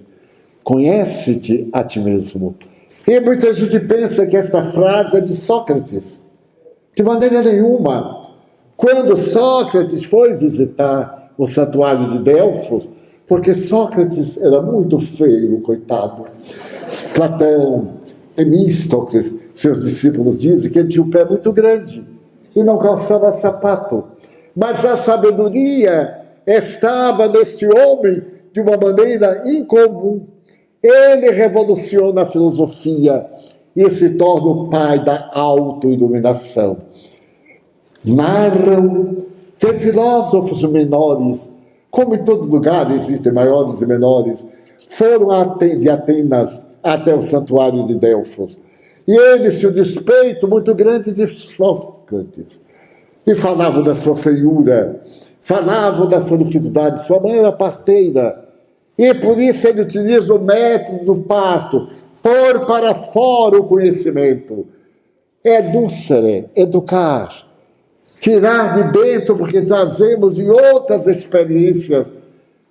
A: conhece-te a ti mesmo. E muita gente pensa que esta frase é de Sócrates. De maneira nenhuma. Quando Sócrates foi visitar o santuário de Delfos, porque Sócrates era muito feio, coitado. Platão, Temístocles, seus discípulos dizem que ele tinha um pé muito grande e não calçava sapato. Mas a sabedoria estava neste homem de uma maneira incomum. Ele revoluciona a filosofia e se torna o pai da autoiluminação. Narram que filósofos menores, como em todo lugar existem maiores e menores, foram de Atenas até o santuário de Delfos. E eles tinham um despeito muito grande de Sócrates. E falavam da sua feiura, falavam da sua dificuldade. Sua mãe era parteira. E por isso ele utiliza o método do parto, pôr para fora o conhecimento. Educere, educar. Tirar de dentro, porque trazemos de outras experiências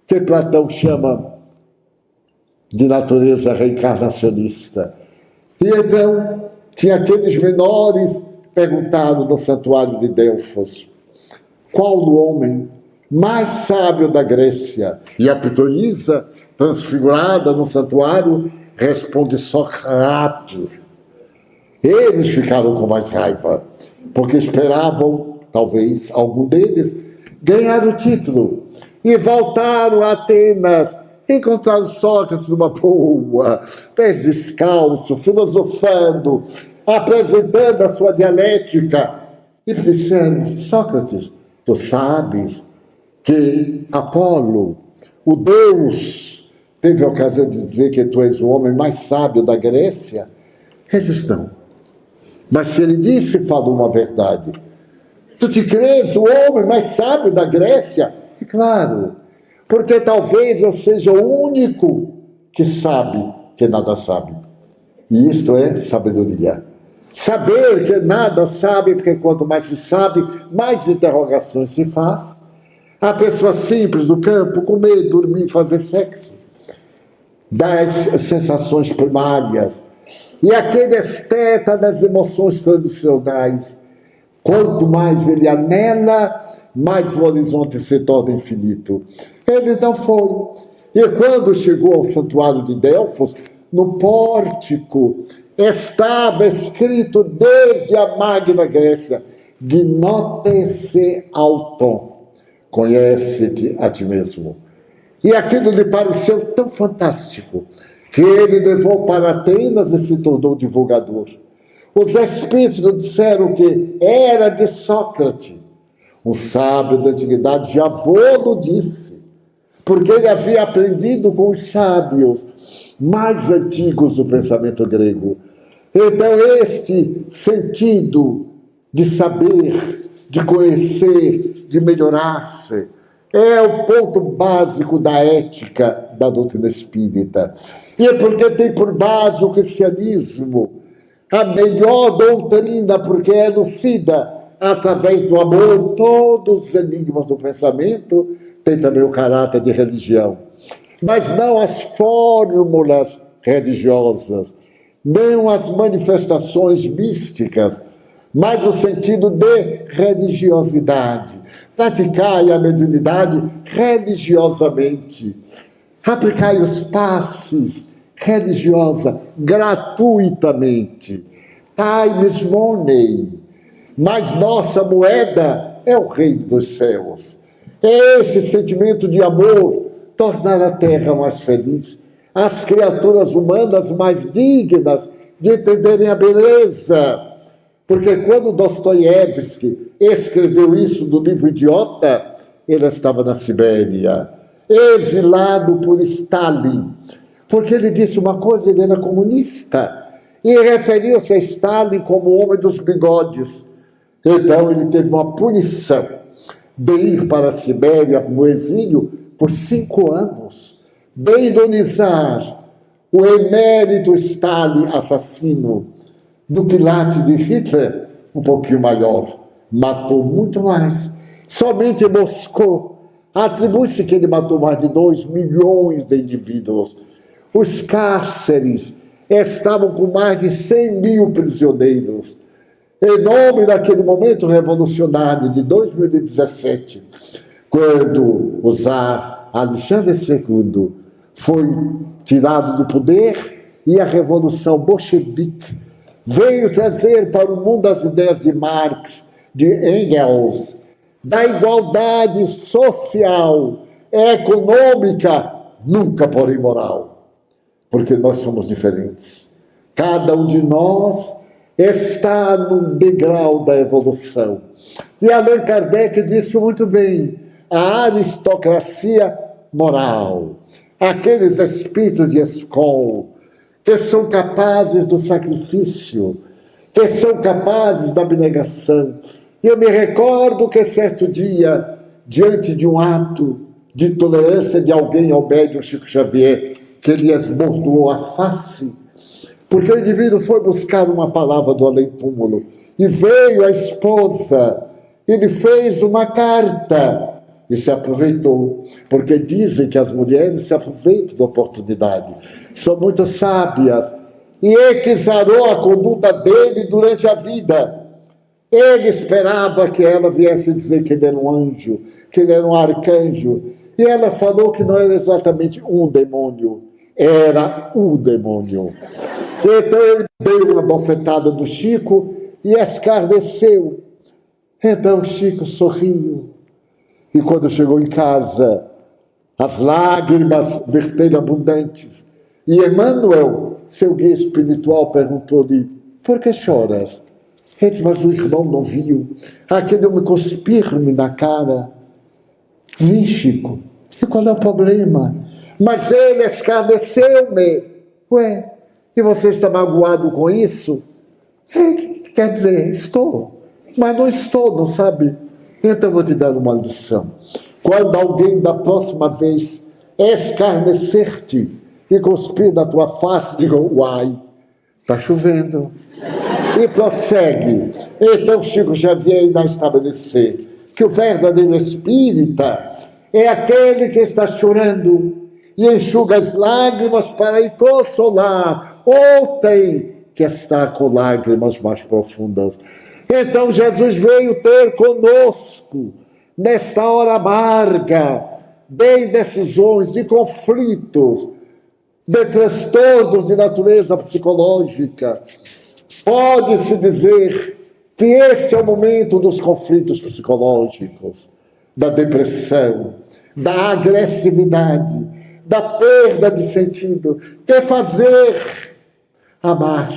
A: que Platão chama de natureza reencarnacionista. E então, tinha aqueles menores perguntaram no santuário de Delfos, qual o homem mais sábio da Grécia? E a pitonisa, transfigurada no santuário, responde Sócrates. Eles ficaram com mais raiva, porque esperavam, talvez, algum deles, ganhar o título. E voltaram a Atenas, encontraram Sócrates numa boa, pés descalço, filosofando, apresentando a sua dialética. E disseram, Sócrates, tu sabes que Apolo, o Deus, teve a ocasião de dizer que tu és o homem mais sábio da Grécia? Eles não. Mas se ele disse, falou uma verdade. Tu te crees o homem mais sábio da Grécia? E claro, porque talvez eu seja o único que sabe que nada sabe. E isto é sabedoria. Saber que nada sabe, porque quanto mais se sabe, mais interrogações se faz. A pessoa simples do campo, comer, dormir, fazer sexo, das sensações primárias. E aquele esteta das emoções tradicionais, quanto mais ele anela, mais o horizonte se torna infinito. Ele não foi. E quando chegou ao santuário de Delfos, no pórtico, estava escrito desde a Magna Grécia, Gnote se auton, conhece-te a ti mesmo. E aquilo lhe pareceu tão fantástico, que ele levou para Atenas e se tornou divulgador. Os espíritos disseram que era de Sócrates. Um sábio da antiguidade já vô disse, porque ele havia aprendido com os sábios mais antigos do pensamento grego. Então, este sentido de saber, de conhecer, de melhorar-se, é o ponto básico da ética da doutrina espírita. E é porque tem por base o cristianismo, a melhor doutrina, porque elucida através do amor todos os enigmas do pensamento, tem também o caráter de religião. Mas não as fórmulas religiosas, não as manifestações místicas, mas o sentido de religiosidade. Praticai a mediunidade religiosamente. Aplicai os passes religiosa, gratuitamente. Times money. Mas nossa moeda é o reino dos céus. Esse sentimento de amor tornar a terra mais feliz, as criaturas humanas mais dignas de entenderem a beleza. Porque quando Dostoiévski escreveu isso no livro Idiota, ele estava na Sibéria, exilado por Stalin, porque ele disse uma coisa, ele era comunista, e referiu-se a Stalin como o homem dos bigodes. Então ele teve uma punição de ir para a Sibéria, no exílio, por 5 anos, de ironizar o emérito Stalin assassino do quilate de Hitler, um pouquinho maior, matou muito mais. Somente em Moscou, atribui-se que ele matou mais de 2 milhões de indivíduos. Os cárceres estavam com mais de 100 mil prisioneiros. Em nome daquele momento revolucionário de 2017, quando o czar Alexandre II foi tirado do poder e a Revolução Bolchevique veio trazer para o mundo as ideias de Marx, de Engels, da igualdade social, econômica, nunca porém moral, porque nós somos diferentes. Cada um de nós está no degrau da evolução. E Allan Kardec disse muito bem, a aristocracia moral, aqueles espíritos de escola, que são capazes do sacrifício, que são capazes da abnegação. Eu me recordo que certo dia, diante de um ato de tolerância de alguém ao médium Chico Xavier, que ele esbordoou a face, porque o indivíduo foi buscar uma palavra do além-túmulo, e veio a esposa, ele fez uma carta, e se aproveitou, porque dizem que as mulheres se aproveitam da oportunidade, são muito sábias, e exarou a conduta dele durante a vida. Ele esperava que ela viesse dizer que ele era um anjo, que ele era um arcanjo, e ela falou que não era exatamente um demônio, era o demônio. Então ele deu uma bofetada do Chico e escarneceu. Então Chico sorriu. E quando chegou em casa, as lágrimas verteram abundantes. E Emmanuel, seu guia espiritual, perguntou-lhe, por que choras? Ele disse, mas o irmão não viu. Aquele homem cuspir-me na cara. Vi, Chico. E qual é o problema? Mas ele escarneceu-me. Ué, e você está magoado com isso? Quer dizer, estou. Mas não estou, não sabe? Então eu vou te dar uma lição. Quando alguém da próxima vez escarnecer-te e cuspir na tua face, diga, uai, está chovendo. E prossegue. Então Chico Xavier irá estabelecer que o verdadeiro espírita é aquele que está chorando e enxuga as lágrimas para ir consolar, ou tem que estar com lágrimas mais profundas. Então Jesus veio ter conosco, nesta hora amarga, de indecisões, de conflitos, de transtornos de natureza psicológica. Pode-se dizer que este é o momento dos conflitos psicológicos, da depressão, da agressividade, da perda de sentido. Que fazer? Amar.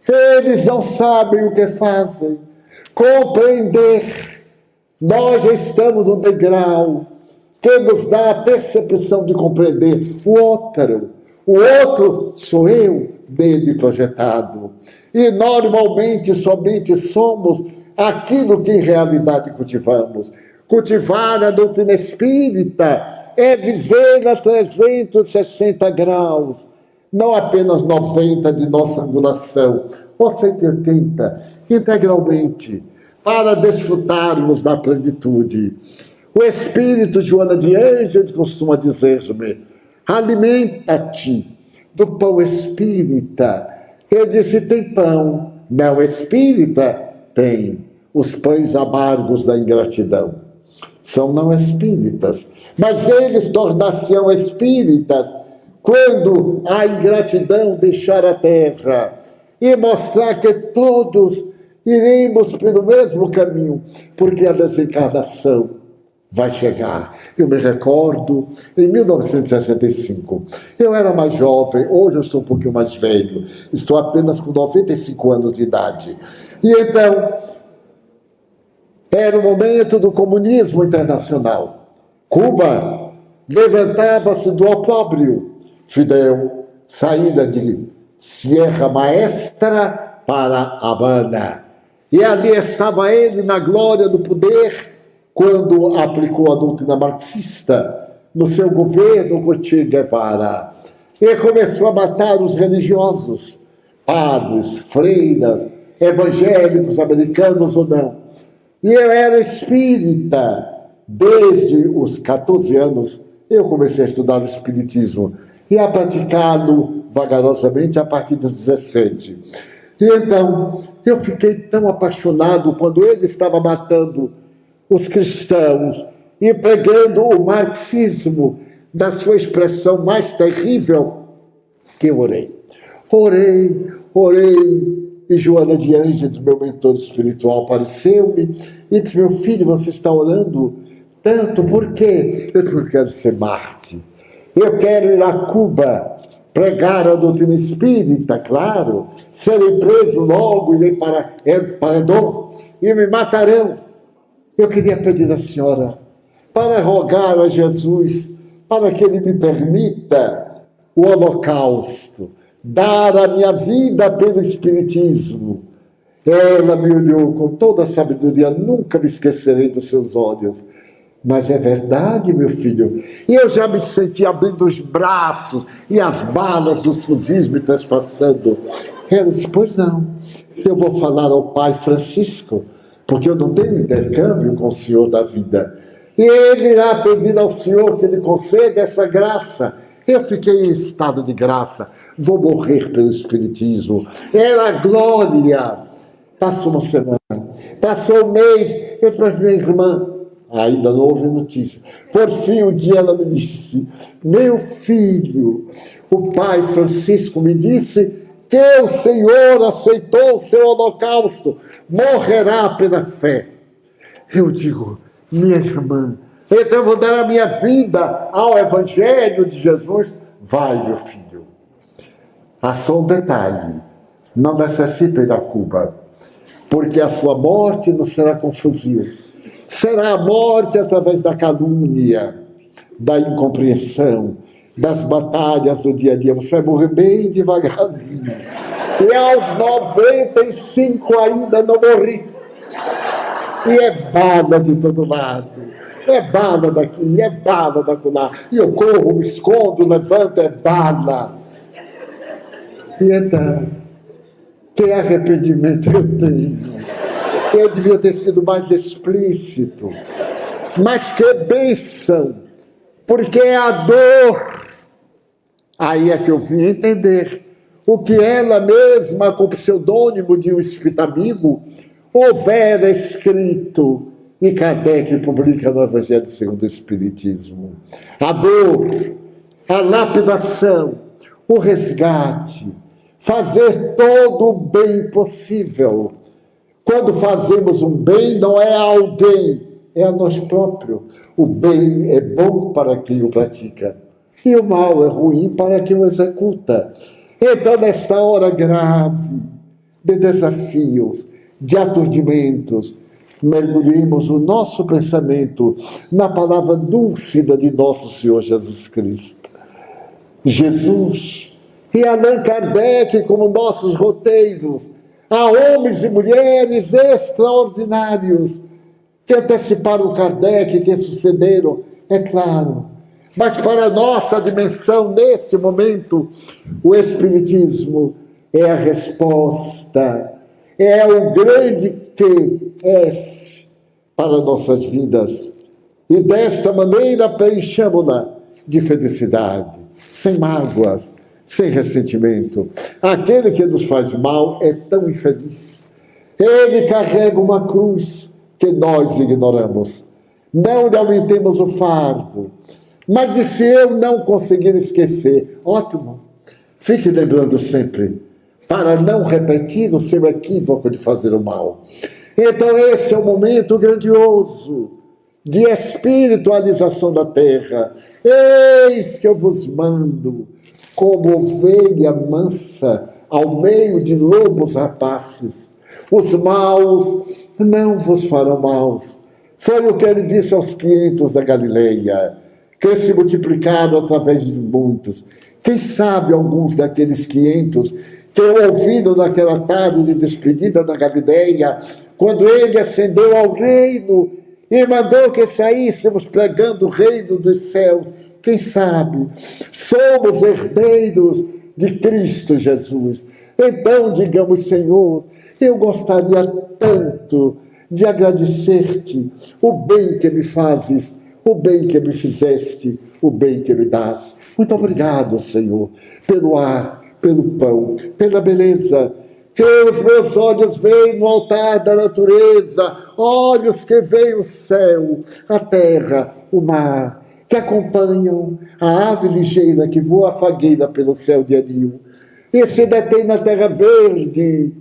A: Eles não sabem o que fazem. Compreender. Nós já estamos no degrau que nos dá a percepção de compreender o outro. O outro sou eu, dele projetado. E normalmente somente somos aquilo que em realidade cultivamos. Cultivar a doutrina espírita é viver a 360 graus, não apenas 90 de nossa angulação, ou 180, integralmente, para desfrutarmos da plenitude. O Espírito, Joana de Ângeles, costuma dizer-me, alimenta-te do pão espírita. Eu disse, tem pão. Não espírita? Tem. Os pães amargos da ingratidão. São não espíritas. Mas eles tornar-se-ão espíritas quando a ingratidão deixar a terra e mostrar que todos iremos pelo mesmo caminho, porque a desencarnação vai chegar. Eu me recordo, em 1965, eu era mais jovem, hoje eu estou um pouquinho mais velho, estou apenas com 95 anos de idade. E então, era o momento do comunismo internacional. Cuba levantava-se do opróbrio. Fidel, saída de Sierra Maestra para Havana. E ali estava ele na glória do poder, quando aplicou a doutrina marxista no seu governo com Che Guevara. E começou a matar os religiosos, padres, freiras, evangélicos, americanos ou não. E eu era espírita. Desde os 14 anos, eu comecei a estudar o espiritismo e a praticá-lo vagarosamente a partir dos 17. E então, eu fiquei tão apaixonado quando ele estava matando os cristãos e pregando o marxismo na sua expressão mais terrível, que eu orei. Orei, e Joana de Ângeles, meu mentor espiritual, apareceu-me e disse: meu filho, você está orando tanto, por quê? Eu disse: porque eu quero ser Marte. Eu quero ir a Cuba, pregar a doutrina espírita, claro, serei preso logo, irei para Paredão e me matarão. Eu queria pedir à senhora para rogar a Jesus para que ele me permita o holocausto, dar a minha vida pelo Espiritismo. Ela me olhou com toda a sabedoria, nunca me esquecerei dos seus olhos. Mas é verdade, meu filho. E eu já me senti abrindo os braços e as balas dos fuzis me transpassando. Ela disse: pois não, eu vou falar ao pai Francisco, porque eu não tenho intercâmbio com o Senhor da vida. E ele irá pedir ao Senhor que ele conceda essa graça. Eu fiquei em estado de graça. Vou morrer pelo Espiritismo. Era glória. Passou uma semana, passou um mês. Eu disse: mas minha irmã, ainda não houve notícia. Por fim, um dia ela me disse: meu filho, o pai Francisco me disse que o Senhor aceitou o seu holocausto, morrerá pela fé. Eu digo: minha irmã, então eu vou dar a minha vida ao Evangelho de Jesus. Vai, meu filho. Há só um detalhe: não necessita ir a Cuba, porque a sua morte não será com fuzil. Será a morte através da calúnia, da incompreensão, das batalhas do dia a dia. Você vai morrer bem devagarzinho. E aos 95 ainda não morri. E é bala de todo lado. É bala daqui, é bala da lá. E eu corro, me escondo, levanto, é bala. E então, que arrependimento eu tenho. Eu devia ter sido mais explícito. Mas que bênção, porque é a dor. Aí é que eu vim entender o que ela mesma, com o pseudônimo de um espírito amigo, houvera escrito, e Kardec publica no Evangelho segundo o Espiritismo. A dor, a lapidação, o resgate, fazer todo o bem possível. Quando fazemos um bem, não é a alguém, é a nós próprios. O bem é bom para quem o pratica, e o mal é ruim para quem o executa. Então, nesta hora grave de desafios, de aturdimentos, mergulhemos o nosso pensamento na palavra dúlcida de nosso Senhor Jesus Cristo. Jesus e Allan Kardec como nossos roteiros. Há homens e mulheres extraordinários que anteciparam Kardec, que sucederam, é claro. Mas para a nossa dimensão, neste momento, o Espiritismo é a resposta, é o grande que é para nossas vidas. E desta maneira preenchamos-la de felicidade, sem mágoas, sem ressentimento. Aquele que nos faz mal é tão infeliz. Ele carrega uma cruz que nós ignoramos. Não lhe aumentemos o fardo. Mas e se eu não conseguir esquecer? Ótimo. Fique lembrando sempre, para não repetir o seu equívoco de fazer o mal. Então esse é o momento grandioso de espiritualização da terra. Eis que eu vos mando como ovelha mansa ao meio de lobos rapaces. Os maus não vos farão maus. Foi o que ele disse aos 500 da Galileia, que se multiplicaram através de muitos. Quem sabe alguns daqueles 500 que ouviram naquela tarde de despedida da Galileia, quando ele ascendeu ao reino e mandou que saíssemos pregando o reino dos céus. Quem sabe somos herdeiros de Cristo Jesus. Então digamos: Senhor, eu gostaria tanto de agradecer-te o bem que me fazes, o bem que me fizeste, o bem que me dás. Muito obrigado, Senhor, pelo ar, pelo pão, pela beleza que os meus olhos veem no altar da natureza, olhos que veem o céu, a terra, o mar, que acompanham a ave ligeira que voa fagueira pelo céu de anil e se detém na terra verde,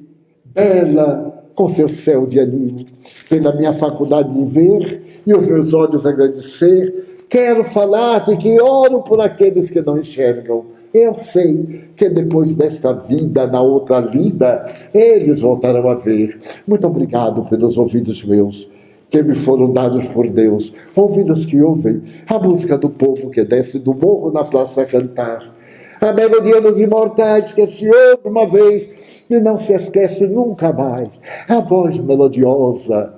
A: bela, com seu céu de anil. Pela minha faculdade de ver e os meus olhos agradecer, quero falar-te que oro por aqueles que não enxergam. Eu sei que depois desta vida, na outra lida, eles voltarão a ver. Muito obrigado pelos ouvidos meus, que me foram dados por Deus, ouvidos que ouvem a música do povo que desce do morro na praça a cantar. A melodia dos imortais que se ouve uma vez e não se esquece nunca mais. A voz melodiosa,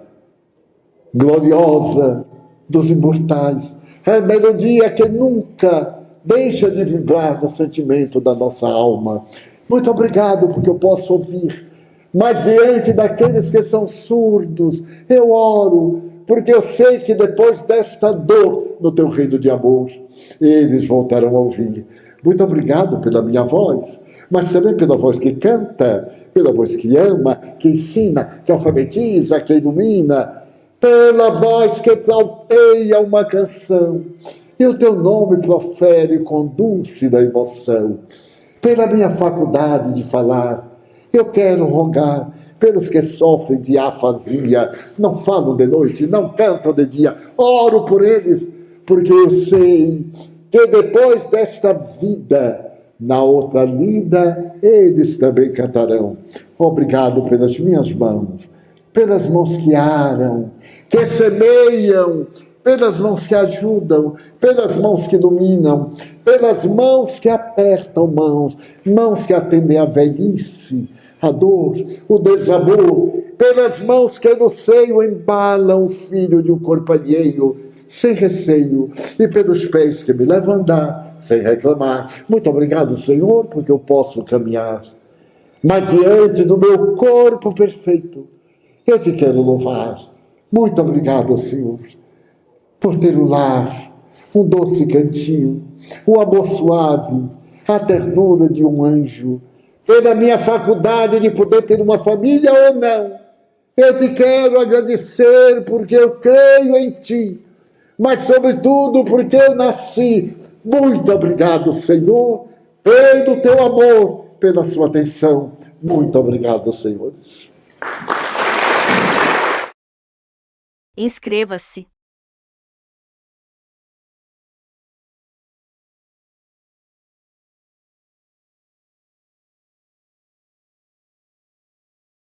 A: gloriosa dos imortais. A melodia que nunca deixa de vibrar no sentimento da nossa alma. Muito obrigado porque eu posso ouvir. Mas diante daqueles que são surdos, eu oro, porque eu sei que depois desta dor no teu reino de amor, eles voltarão a ouvir. Muito obrigado pela minha voz, mas também pela voz que canta, pela voz que ama, que ensina, que alfabetiza, que ilumina, pela voz que trauteia uma canção, e o teu nome profere com dúlcida emoção. Pela minha faculdade de falar, eu quero rogar pelos que sofrem de afasia, não falam de noite, não cantam de dia, oro por eles, porque eu sei que depois desta vida, na outra lida, eles também cantarão. Obrigado pelas minhas mãos, pelas mãos que aram, que semeiam, pelas mãos que ajudam, pelas mãos que iluminam, pelas mãos que apertam mãos que atendem à velhice, a dor, o desamor, pelas mãos que no seio embalam o filho de um corpo alheio, sem receio, e pelos pés que me levam a andar, sem reclamar. Muito obrigado, Senhor, porque eu posso caminhar. Mas diante do meu corpo perfeito, eu te quero louvar. Muito obrigado, Senhor, por ter um lar, um doce cantinho, um amor suave, a ternura de um anjo, pela minha faculdade de poder ter uma família ou não. Eu te quero agradecer porque eu creio em ti, mas sobretudo porque eu nasci. Muito obrigado, Senhor, pelo teu amor, pela sua atenção. Muito obrigado, senhores.
B: Inscreva-se.